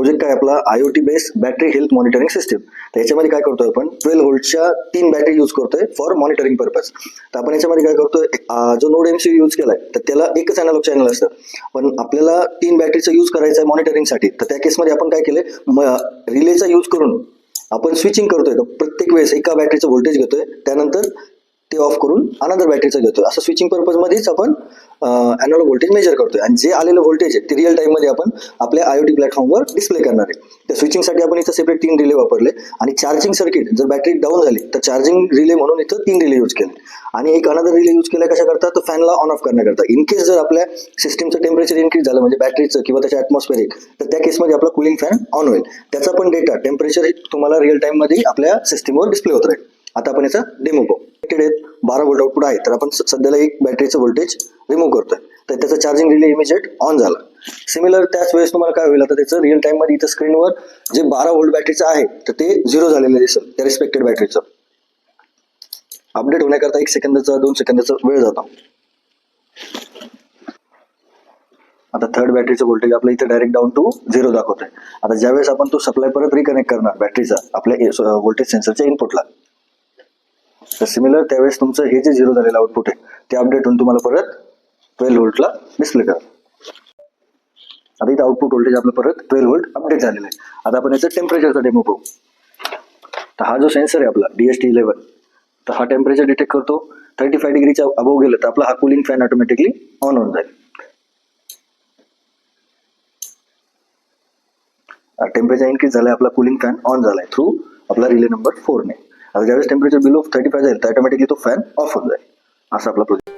Project काय आपला IoT based battery health monitoring system. तर याच्यामध्ये काय करतोय आपण 12 व्होल्टच्या 3 बॅटरी यूज करतोय फॉर मॉनिटरिंग पर्पज. तर आपण याच्यामध्ये काय करतोय, जो नोड MCU यूज केलाय तर त्याला एकच अॅनालॉग चॅनल असतं, पण आपल्याला 3 बॅटरीचा यूज करायचा आहे मॉनिटरिंगसाठी. तर त्या केसमध्ये आपण काय केलंय, रिलेचा यूज करून आपण स्विचिंग करतोय. प्रत्येक वेळेस एका बॅटरीचं व्होल्टेज घेतोय, त्यानंतर ते ऑफ करून अनदर बॅटरीचं घेतोय. असं स्विचिंग पर्पज मध्येच आपण अॅनालॉग व्होल्टेज मेजर करतोय आणि जे आलेलं व्होल्टेज आहे ते रिअल टाइम मध्ये आपण आपल्या IoT प्लॅटफॉर्मवर डिस्प्ले करणार आहे. त्या स्विचिंगसाठी आपण इथं सेपरेट 3 रिले वापरले आणि चार्जिंग सर्किट जर बॅटरी डाऊन झाली तर चार्जिंग रिले म्हणून इथं 3 रिले यूज केले आणि एक अनदर रिले यूज केला कशा करता, तर फॅनला ऑन ऑफ करण्याकरता. इन केस जर आपल्या सिस्टमचं टेम्परेचर इन्क्रीज झालं म्हणजे बॅटरीचं किंवा त्याच्या ॲटमॉस्फेरिक, तर त्या केसमध्ये आपला कूलिंग फॅन ऑन होईल. त्याचा पण डेटा टेम्परेचर तुम्हाला रिअल टाइम मध्ये आपल्या सिस्टमवर डिस्प्ले होत राहील. आता आपण याचा डेमो पाहू. 12 व्होल्ट आउटपुट आहे, तर आपण सध्याला एक बॅटरीचं व्होल्टेज रिमूव्ह करतोय, तर त्याचा चार्जिंग रिले इमिजिएट ऑन झाला. सिमिलर त्याच वेळेस तुम्हाला काय होईल, आता त्याचं रिअल टाइम मध्ये इथं स्क्रीनवर जे 12 व्होल्ट बॅटरीचं आहे तर ते 0 झालेलं दिसेल त्या रिस्पेक्टेड बॅटरीचं. अपडेट होण्याकरता 1 सेकंदाचा 2 सेकंदाचा वेळ जातो. आता थर्ड बॅटरीचं व्होल्टेज आपलं इथे डायरेक्ट डाऊन टू 0 दाखवतोय. आता ज्यावेळेस आपण तो सप्लाय परत रिकनेक्ट करणार बॅटरीचा आपल्या व्होल्टेज सेन्सरच्या इनपुटला, तर सिमिलर त्यावेळेस तुमचं हे जे 0 झालेलं आउटपुट आहे ते अपडेट होऊन तुम्हाला परत 12 व्होल्टला डिस्प्ले करा. आता इथं आउटपुट व्होल्टेज आपलं परत 12 व्होल्ट अपडेट झालेलं आहे. आता आपण याचं टेम्परेचरचा डेमो पाहू. तर हा जो सेन्सर आहे आपला DST11, तर हा टेम्परेचर डिटेक्ट करतो. 35 डिग्रीच्या अबोव गेलं तर आपला हा कूलिंग फॅन ऑटोमॅटिकली ऑन होऊन जाईल. टेम्परेचर इन्क्रीज झालाय, आपला कूलिंग फॅन ऑन झालाय थ्रू आपला रिले नंबर 4 ने. आता ज्यावेळेस टेम्परेचर बिलो 35 जाईल तर ऑटोमॅटिकली तो फॅन ऑफ होऊन जाईल. असा आपला प्रोजेक्ट.